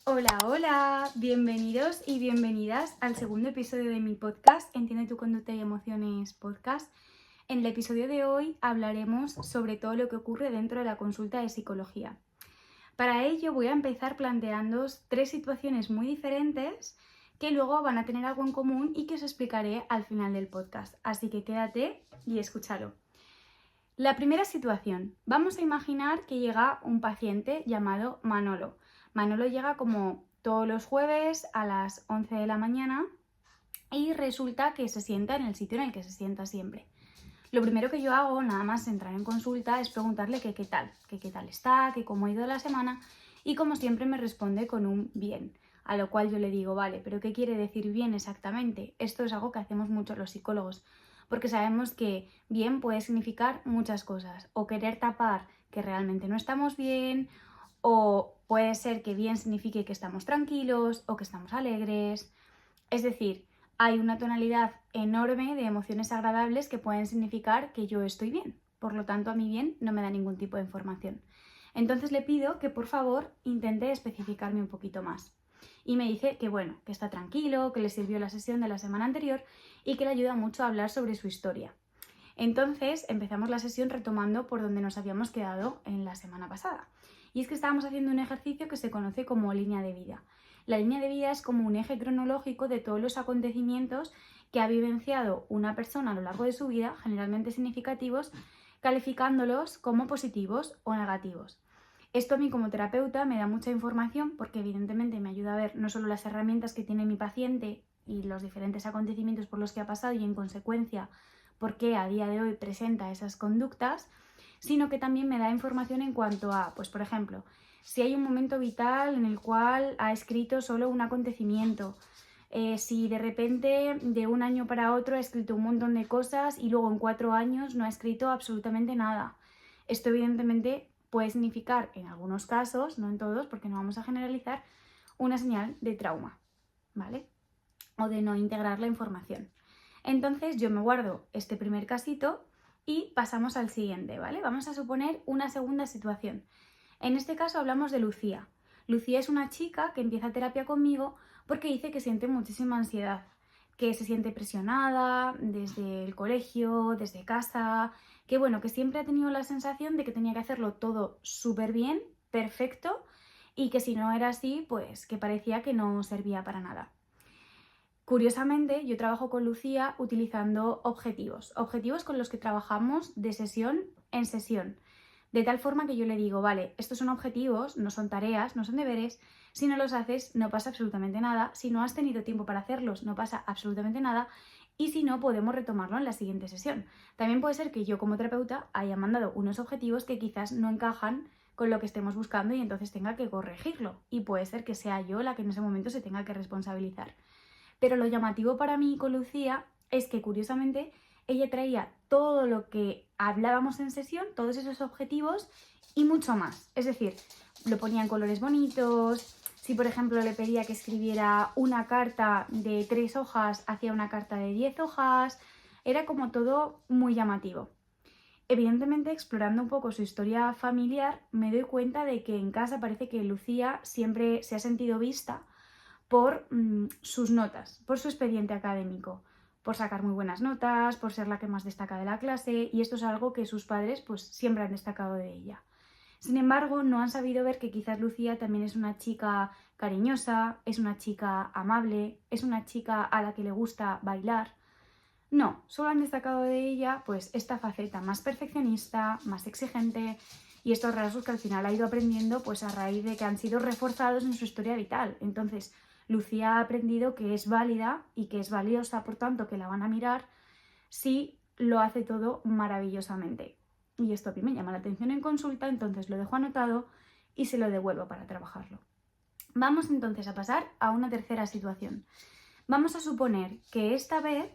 Hola, hola, bienvenidos y bienvenidas al segundo episodio de mi podcast, Entiende tu conducta y emociones podcast. En el episodio de hoy hablaremos sobre todo lo que ocurre dentro de la consulta de psicología. Para ello voy a empezar planteándoos tres situaciones muy diferentes que luego van a tener algo en común y que os explicaré al final del podcast. Así que quédate y escúchalo. La primera situación. Vamos a imaginar que llega un paciente llamado Manolo. Manolo llega como todos los jueves a las 11 de la mañana y resulta que se sienta en el sitio en el que se sienta siempre. Lo primero que yo hago, nada más entrar en consulta, es preguntarle que qué tal está, que cómo ha ido la semana, y como siempre me responde con un bien. A lo cual yo le digo, vale, pero ¿qué quiere decir bien exactamente? Esto es algo que hacemos mucho los psicólogos, porque sabemos que bien puede significar muchas cosas, o querer tapar que realmente no estamos bien, o puede ser que bien signifique que estamos tranquilos o que estamos alegres. Es decir, hay una tonalidad enorme de emociones agradables que pueden significar que yo estoy bien. Por lo tanto, a mí bien no me da ningún tipo de información. Entonces le pido que por favor intente especificarme un poquito más. Y me dice que bueno, que está tranquilo, que le sirvió la sesión de la semana anterior y que le ayuda mucho a hablar sobre su historia. Entonces empezamos la sesión retomando por donde nos habíamos quedado en la semana pasada. Y es que estábamos haciendo un ejercicio que se conoce como línea de vida. La línea de vida es como un eje cronológico de todos los acontecimientos que ha vivenciado una persona a lo largo de su vida, generalmente significativos, calificándolos como positivos o negativos. Esto a mí como terapeuta me da mucha información porque evidentemente me ayuda a ver no solo las herramientas que tiene mi paciente y los diferentes acontecimientos por los que ha pasado y en consecuencia por qué a día de hoy presenta esas conductas, sino que también me da información en cuanto a, pues por ejemplo, si hay un momento vital en el cual ha escrito solo un acontecimiento, si de repente de un año para otro ha escrito un montón de cosas y luego en 4 años no ha escrito absolutamente nada. Esto evidentemente puede significar en algunos casos, no en todos porque no vamos a generalizar, una señal de trauma, ¿vale? O de no integrar la información. Entonces yo me guardo este primer casito y pasamos al siguiente, ¿vale? Vamos a suponer una segunda situación. En este caso hablamos de Lucía. Lucía es una chica que empieza terapia conmigo porque dice que siente muchísima ansiedad, que se siente presionada desde el colegio, desde casa, que bueno, que siempre ha tenido la sensación de que tenía que hacerlo todo súper bien, perfecto, y que si no era así, pues que parecía que no servía para nada. Curiosamente, yo trabajo con Lucía utilizando objetivos con los que trabajamos de sesión en sesión. De tal forma que yo le digo, vale, estos son objetivos, no son tareas, no son deberes, si no los haces no pasa absolutamente nada, si no has tenido tiempo para hacerlos no pasa absolutamente nada y si no podemos retomarlo en la siguiente sesión. También puede ser que yo como terapeuta haya mandado unos objetivos que quizás no encajan con lo que estemos buscando y entonces tenga que corregirlo y puede ser que sea yo la que en ese momento se tenga que responsabilizar. Pero lo llamativo para mí con Lucía es que curiosamente ella traía todo lo que hablábamos en sesión, todos esos objetivos y mucho más. Es decir, lo ponía en colores bonitos. Si por ejemplo le pedía que escribiera una carta de 3 hojas, hacía una carta de 10 hojas. Era como todo muy llamativo. Evidentemente, explorando un poco su historia familiar, me doy cuenta de que en casa parece que Lucía siempre se ha sentido vista por sus notas, por su expediente académico, por sacar muy buenas notas, por ser la que más destaca de la clase, y esto es algo que sus padres pues siempre han destacado de ella. Sin embargo, no han sabido ver que quizás Lucía también es una chica cariñosa, es una chica amable, es una chica a la que le gusta bailar. No, solo han destacado de ella pues esta faceta más perfeccionista, más exigente y estos rasgos que al final ha ido aprendiendo pues a raíz de que han sido reforzados en su historia vital. Entonces, Lucía ha aprendido que es válida y que es valiosa, por tanto, que la van a mirar si lo hace todo maravillosamente. Y esto a mí me llama la atención en consulta, entonces lo dejo anotado y se lo devuelvo para trabajarlo. Vamos entonces a pasar a una tercera situación. Vamos a suponer que esta vez,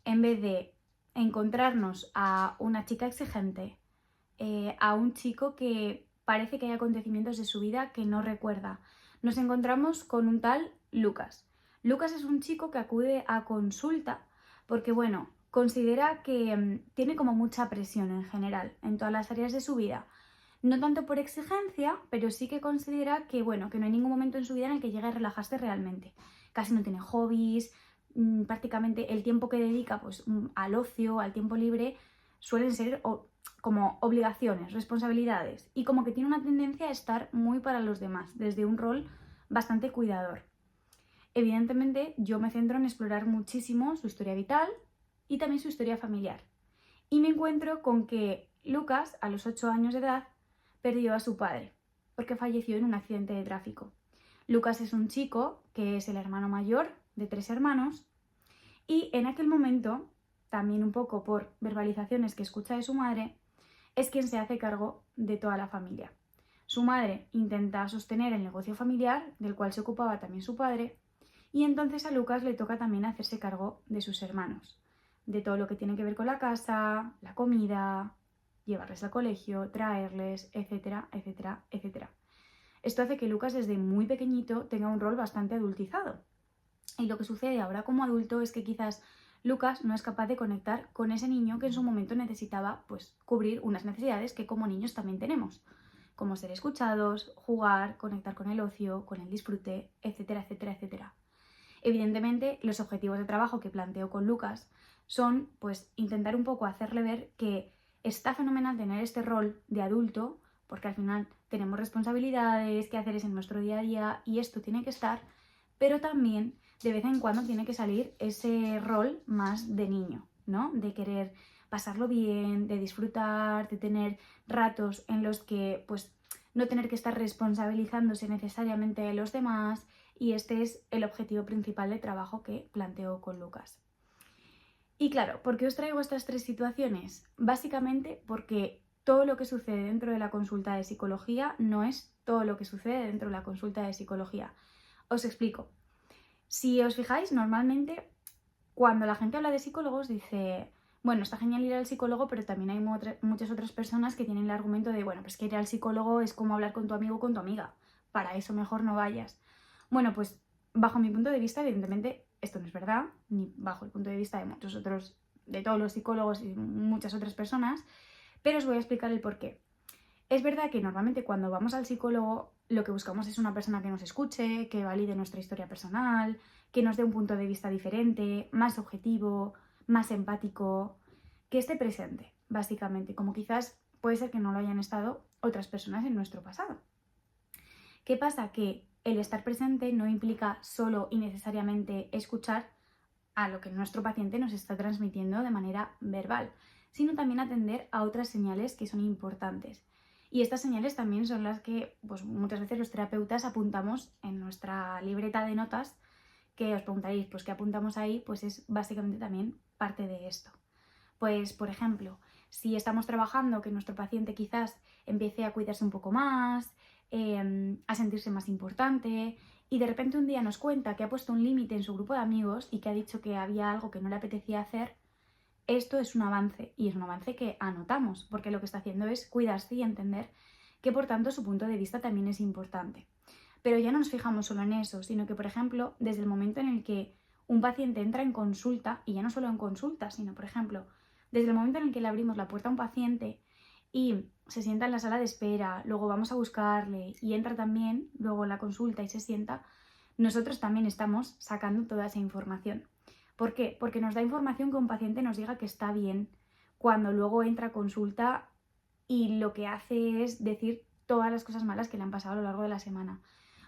en vez de encontrarnos a una chica exigente, a un chico que parece que hay acontecimientos de su vida que no recuerda, nos encontramos con un tal Lucas. Lucas es un chico que acude a consulta porque, bueno, considera que tiene como mucha presión en general en todas las áreas de su vida. No tanto por exigencia, pero sí que considera que, bueno, que no hay ningún momento en su vida en el que llegue a relajarse realmente. Casi no tiene hobbies, prácticamente el tiempo que dedica pues, al ocio, al tiempo libre, suelen ser como obligaciones, responsabilidades, y como que tiene una tendencia a estar muy para los demás, desde un rol bastante cuidador. Evidentemente, yo me centro en explorar muchísimo su historia vital y también su historia familiar. Y me encuentro con que Lucas, a los 8 años de edad, perdió a su padre, porque falleció en un accidente de tráfico. Lucas es un chico que es el hermano mayor de 3 hermanos y en aquel momento, también un poco por verbalizaciones que escucha de su madre, es quien se hace cargo de toda la familia. Su madre intenta sostener el negocio familiar, del cual se ocupaba también su padre, y entonces a Lucas le toca también hacerse cargo de sus hermanos, de todo lo que tiene que ver con la casa, la comida, llevarles al colegio, traerles, etcétera, etcétera, etcétera. Esto hace que Lucas desde muy pequeñito tenga un rol bastante adultizado. Y lo que sucede ahora como adulto es que quizás Lucas no es capaz de conectar con ese niño que en su momento necesitaba pues, cubrir unas necesidades que como niños también tenemos, como ser escuchados, jugar, conectar con el ocio, con el disfrute, etcétera, etcétera, etcétera. Evidentemente, los objetivos de trabajo que planteo con Lucas son pues intentar un poco hacerle ver que está fenomenal tener este rol de adulto, porque al final tenemos responsabilidades, quehaceres en nuestro día a día y esto tiene que estar, pero también de vez en cuando tiene que salir ese rol más de niño, ¿no? De querer pasarlo bien, de disfrutar, de tener ratos en los que pues no tener que estar responsabilizándose necesariamente de los demás, y este es el objetivo principal de trabajo que planteo con Lucas. Y claro, ¿por qué os traigo estas 3 situaciones? Básicamente porque todo lo que sucede dentro de la consulta de psicología no es todo lo que sucede dentro de la consulta de psicología. Os explico. Si os fijáis, normalmente cuando la gente habla de psicólogos dice, bueno, está genial ir al psicólogo, pero también hay muchas otras personas que tienen el argumento de, bueno, pues que ir al psicólogo es como hablar con tu amigo o con tu amiga. Para eso mejor no vayas. Bueno, pues bajo mi punto de vista, evidentemente, esto no es verdad, ni bajo el punto de vista de muchos otros, de todos los psicólogos y muchas otras personas, pero os voy a explicar el porqué. Es verdad que normalmente cuando vamos al psicólogo lo que buscamos es una persona que nos escuche, que valide nuestra historia personal, que nos dé un punto de vista diferente, más objetivo, más empático, que esté presente, básicamente, como quizás puede ser que no lo hayan estado otras personas en nuestro pasado. ¿Qué pasa? Que el estar presente no implica solo y necesariamente escuchar a lo que nuestro paciente nos está transmitiendo de manera verbal, sino también atender a otras señales que son importantes. Y estas señales también son las que pues, muchas veces los terapeutas apuntamos en nuestra libreta de notas, que os preguntaréis, pues ¿qué apuntamos ahí? Pues es básicamente también parte de esto. Pues, por ejemplo, si estamos trabajando que nuestro paciente quizás empiece a cuidarse un poco más, a sentirse más importante, y de repente un día nos cuenta que ha puesto un límite en su grupo de amigos y que ha dicho que había algo que no le apetecía hacer, esto es un avance, y es un avance que anotamos, porque lo que está haciendo es cuidarse y entender que por tanto su punto de vista también es importante. Pero ya no nos fijamos solo en eso, sino que, por ejemplo, desde el momento en el que un paciente entra en consulta, y ya no solo en consulta, sino, por ejemplo, desde el momento en el que le abrimos la puerta a un paciente y se sienta en la sala de espera, luego vamos a buscarle y entra también luego en la consulta y se sienta, nosotros también estamos sacando toda esa información. ¿Por qué? Porque nos da información que un paciente nos diga que está bien cuando luego entra a consulta y lo que hace es decir todas las cosas malas que le han pasado a lo largo de la semana.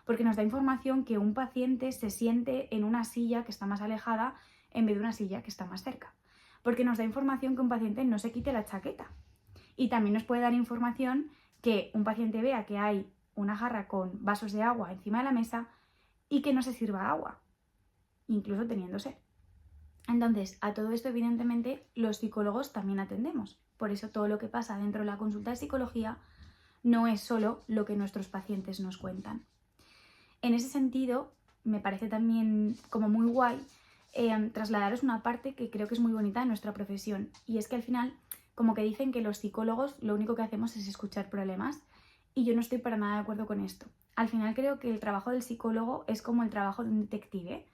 Porque nos da información que un paciente se siente en una silla que está más alejada en vez de una silla que está más cerca. Porque nos da información que un paciente no se quite la chaqueta. Y también nos puede dar información que un paciente vea que hay una jarra con vasos de agua encima de la mesa y que no se sirva agua, incluso teniendo sed. Entonces, a todo esto, evidentemente, los psicólogos también atendemos. Por eso todo lo que pasa dentro de la consulta de psicología no es solo lo que nuestros pacientes nos cuentan. En ese sentido, me parece también como muy guay trasladaros una parte que creo que es muy bonita de nuestra profesión, y es que al final como que dicen que los psicólogos lo único que hacemos es escuchar problemas, y yo no estoy para nada de acuerdo con esto. Al final creo que el trabajo del psicólogo es como el trabajo de un detective.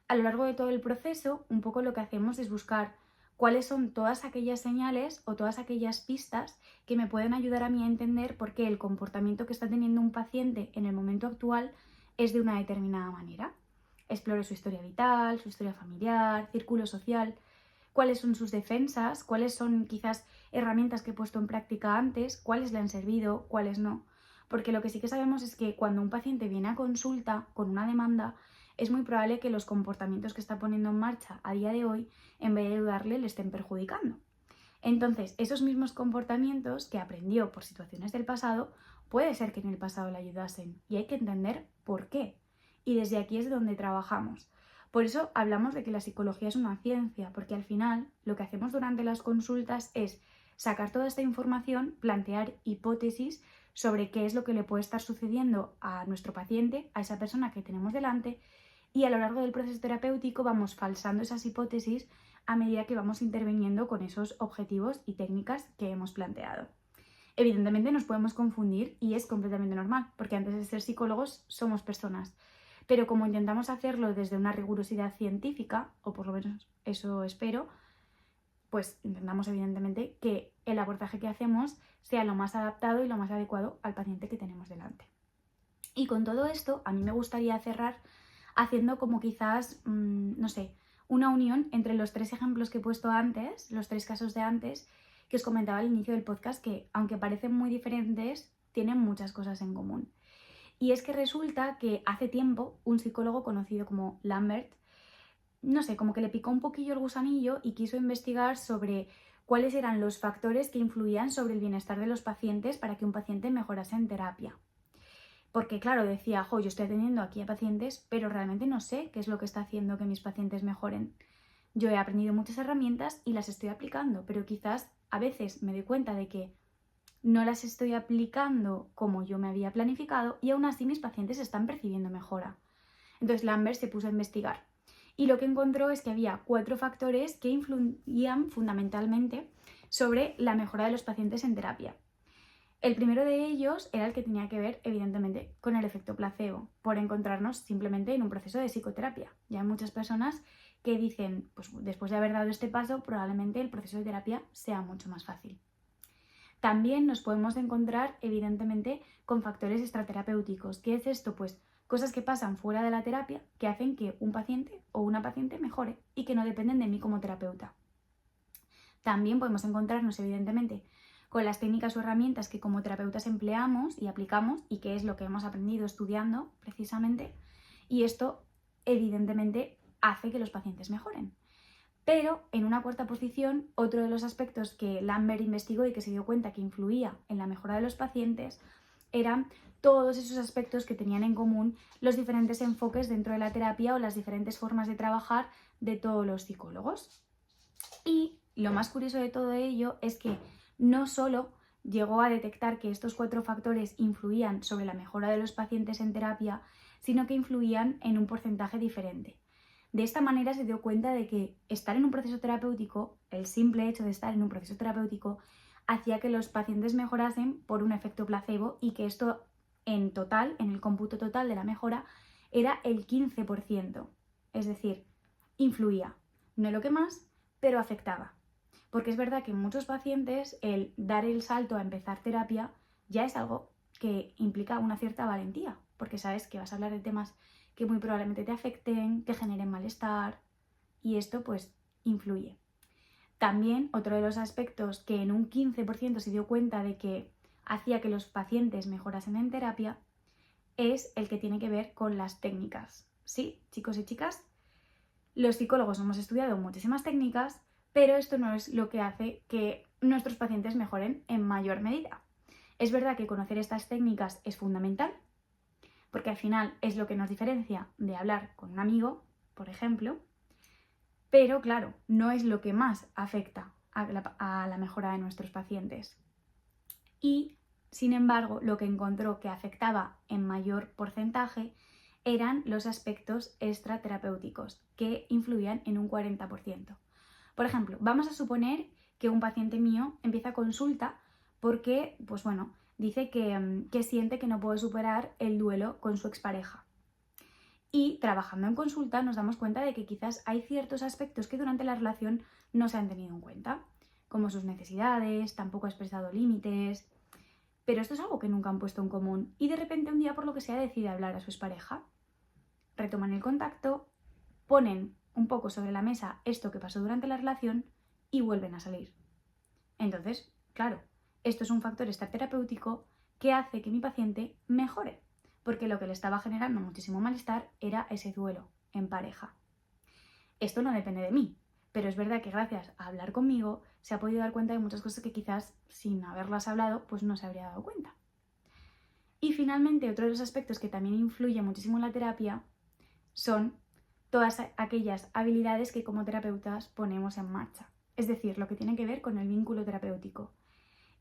A lo largo de todo el proceso, un poco lo que hacemos es buscar cuáles son todas aquellas señales o todas aquellas pistas que me pueden ayudar a mí a entender por qué el comportamiento que está teniendo un paciente en el momento actual es de una determinada manera. Exploro su historia vital, su historia familiar, círculo social, cuáles son sus defensas, cuáles son quizás herramientas que he puesto en práctica antes, cuáles le han servido, cuáles no. Porque lo que sí que sabemos es que cuando un paciente viene a consulta con una demanda, es muy probable que los comportamientos que está poniendo en marcha a día de hoy, en vez de ayudarle, le estén perjudicando. Entonces, esos mismos comportamientos que aprendió por situaciones del pasado, puede ser que en el pasado le ayudasen y hay que entender por qué. Y desde aquí es donde trabajamos. Por eso hablamos de que la psicología es una ciencia, porque al final lo que hacemos durante las consultas es sacar toda esta información, plantear hipótesis sobre qué es lo que le puede estar sucediendo a nuestro paciente, a esa persona que tenemos delante, y a lo largo del proceso terapéutico vamos falsando esas hipótesis a medida que vamos interviniendo con esos objetivos y técnicas que hemos planteado. Evidentemente nos podemos confundir y es completamente normal, porque antes de ser psicólogos somos personas. Pero como intentamos hacerlo desde una rigurosidad científica, o por lo menos eso espero, pues intentamos evidentemente que el abordaje que hacemos sea lo más adaptado y lo más adecuado al paciente que tenemos delante. Y con todo esto, a mí me gustaría cerrar haciendo como quizás, no sé, una unión entre los 3 ejemplos que he puesto antes, los 3 casos de antes, que os comentaba al inicio del podcast, que aunque parecen muy diferentes, tienen muchas cosas en común. Y es que resulta que hace tiempo un psicólogo conocido como Lambert, no sé, como que le picó un poquillo el gusanillo y quiso investigar sobre cuáles eran los factores que influían sobre el bienestar de los pacientes para que un paciente mejorase en terapia. Porque claro, decía, yo estoy atendiendo aquí a pacientes, pero realmente no sé qué es lo que está haciendo que mis pacientes mejoren. Yo he aprendido muchas herramientas y las estoy aplicando, pero quizás a veces me doy cuenta de que no las estoy aplicando como yo me había planificado y aún así mis pacientes están percibiendo mejora. Entonces Lambert se puso a investigar y lo que encontró es que había 4 factores que influían fundamentalmente sobre la mejora de los pacientes en terapia. El primero de ellos era el que tenía que ver, evidentemente, con el efecto placebo, por encontrarnos simplemente en un proceso de psicoterapia. Ya hay muchas personas que dicen, pues después de haber dado este paso, probablemente el proceso de terapia sea mucho más fácil. También nos podemos encontrar, evidentemente, con factores extraterapéuticos. ¿Qué es esto? Pues cosas que pasan fuera de la terapia que hacen que un paciente o una paciente mejore y que no dependen de mí como terapeuta. También podemos encontrarnos, evidentemente, con las técnicas o herramientas que como terapeutas empleamos y aplicamos y que es lo que hemos aprendido estudiando precisamente, y esto evidentemente hace que los pacientes mejoren. Pero en una cuarta posición, otro de los aspectos que Lambert investigó y que se dio cuenta que influía en la mejora de los pacientes eran todos esos aspectos que tenían en común los diferentes enfoques dentro de la terapia o las diferentes formas de trabajar de todos los psicólogos. Y lo más curioso de todo ello es que no solo llegó a detectar que estos 4 factores influían sobre la mejora de los pacientes en terapia, sino que influían en un porcentaje diferente. De esta manera se dio cuenta de que estar en un proceso terapéutico, el simple hecho de estar en un proceso terapéutico, hacía que los pacientes mejorasen por un efecto placebo y que esto en total, en el cómputo total de la mejora, era el 15%. Es decir, influía, no lo que más, pero afectaba. Porque es verdad que en muchos pacientes el dar el salto a empezar terapia ya es algo que implica una cierta valentía, porque sabes que vas a hablar de temas que muy probablemente te afecten, que generen malestar, y esto pues influye. También otro de los aspectos que en un 15% se dio cuenta de que hacía que los pacientes mejorasen en terapia es el que tiene que ver con las técnicas. Sí, chicos y chicas, los psicólogos hemos estudiado muchísimas técnicas, pero esto no es lo que hace que nuestros pacientes mejoren en mayor medida. Es verdad que conocer estas técnicas es fundamental, porque al final es lo que nos diferencia de hablar con un amigo, por ejemplo, pero claro, no es lo que más afecta a la mejora de nuestros pacientes. Y, sin embargo, lo que encontró que afectaba en mayor porcentaje eran los aspectos extraterapéuticos, que influían en un 40%. Por ejemplo, vamos a suponer que un paciente mío empieza consulta porque, pues dice que siente que no puede superar el duelo con su expareja. Y trabajando en consulta nos damos cuenta de que quizás hay ciertos aspectos que durante la relación no se han tenido en cuenta, como sus necesidades, tampoco ha expresado límites, pero esto es algo que nunca han puesto en común y de repente un día por lo que sea decide hablar a su expareja. Retoman el contacto, ponen un poco sobre la mesa esto que pasó durante la relación y vuelven a salir. Entonces, claro, esto es un factor terapéutico que hace que mi paciente mejore, porque lo que le estaba generando muchísimo malestar era ese duelo en pareja. Esto no depende de mí, pero es verdad que gracias a hablar conmigo se ha podido dar cuenta de muchas cosas que quizás sin haberlas hablado pues no se habría dado cuenta. Y finalmente, otro de los aspectos que también influye muchísimo en la terapia son todas aquellas habilidades que como terapeutas ponemos en marcha. Es decir, lo que tiene que ver con el vínculo terapéutico.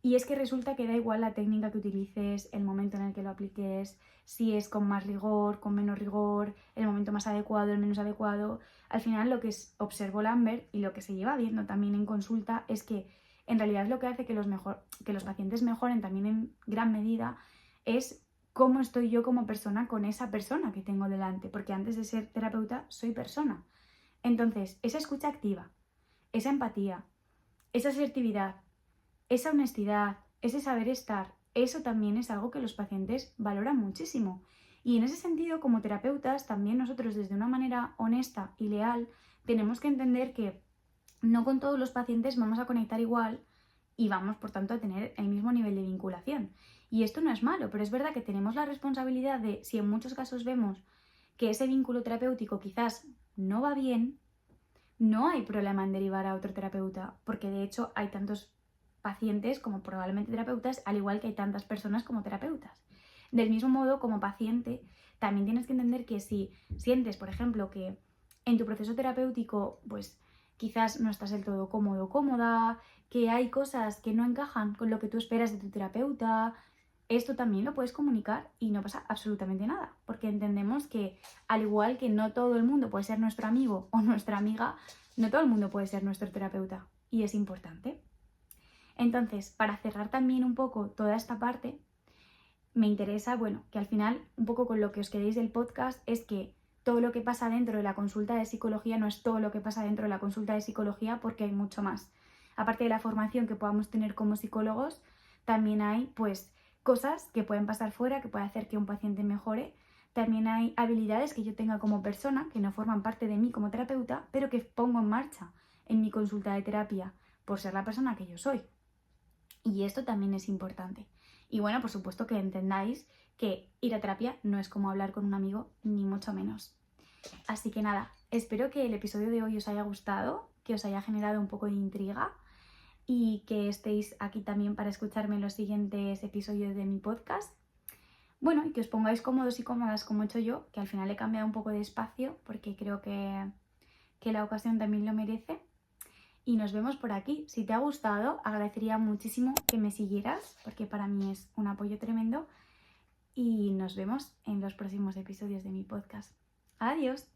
Y es que resulta que da igual la técnica que utilices, el momento en el que lo apliques, si es con más rigor, con menos rigor, el momento más adecuado, el menos adecuado. Al final lo que observó Lambert y lo que se lleva viendo también en consulta es que en realidad lo que hace que los pacientes mejoren también en gran medida es cómo estoy yo como persona con esa persona que tengo delante, porque antes de ser terapeuta soy persona. Entonces, esa escucha activa, esa empatía, esa asertividad, esa honestidad, ese saber estar, eso también es algo que los pacientes valoran muchísimo. Y en ese sentido, como terapeutas, también nosotros desde una manera honesta y leal tenemos que entender que no con todos los pacientes vamos a conectar igual y vamos, por tanto, a tener el mismo nivel de vinculación. Y esto no es malo, pero es verdad que tenemos la responsabilidad de, si en muchos casos vemos que ese vínculo terapéutico quizás no va bien, no hay problema en derivar a otro terapeuta, porque de hecho hay tantos pacientes como probablemente terapeutas, al igual que hay tantas personas como terapeutas. Del mismo modo, como paciente, también tienes que entender que si sientes, por ejemplo, que en tu proceso terapéutico, pues quizás no estás del todo cómodo o cómoda, que hay cosas que no encajan con lo que tú esperas de tu terapeuta, esto también lo puedes comunicar y no pasa absolutamente nada, porque entendemos que al igual que no todo el mundo puede ser nuestro amigo o nuestra amiga, no todo el mundo puede ser nuestro terapeuta y es importante. Entonces, para cerrar también un poco toda esta parte, me interesa, bueno, que al final, un poco con lo que os queréis del podcast, es que todo lo que pasa dentro de la consulta de psicología no es todo lo que pasa dentro de la consulta de psicología, porque hay mucho más. Aparte de la formación que podamos tener como psicólogos, también hay, pues, cosas que pueden pasar fuera, que puede hacer que un paciente mejore. También hay habilidades que yo tenga como persona, que no forman parte de mí como terapeuta, pero que pongo en marcha en mi consulta de terapia, por ser la persona que yo soy. Y esto también es importante. Y bueno, por supuesto que entendáis que ir a terapia no es como hablar con un amigo, ni mucho menos. Así que nada, espero que el episodio de hoy os haya gustado, que os haya generado un poco de intriga y que estéis aquí también para escucharme en los siguientes episodios de mi podcast. Bueno, y que os pongáis cómodos y cómodas como he hecho yo, que al final he cambiado un poco de espacio porque creo que la ocasión también lo merece. Y nos vemos por aquí. Si te ha gustado, agradecería muchísimo que me siguieras, porque para mí es un apoyo tremendo. Y nos vemos en los próximos episodios de mi podcast. Adiós.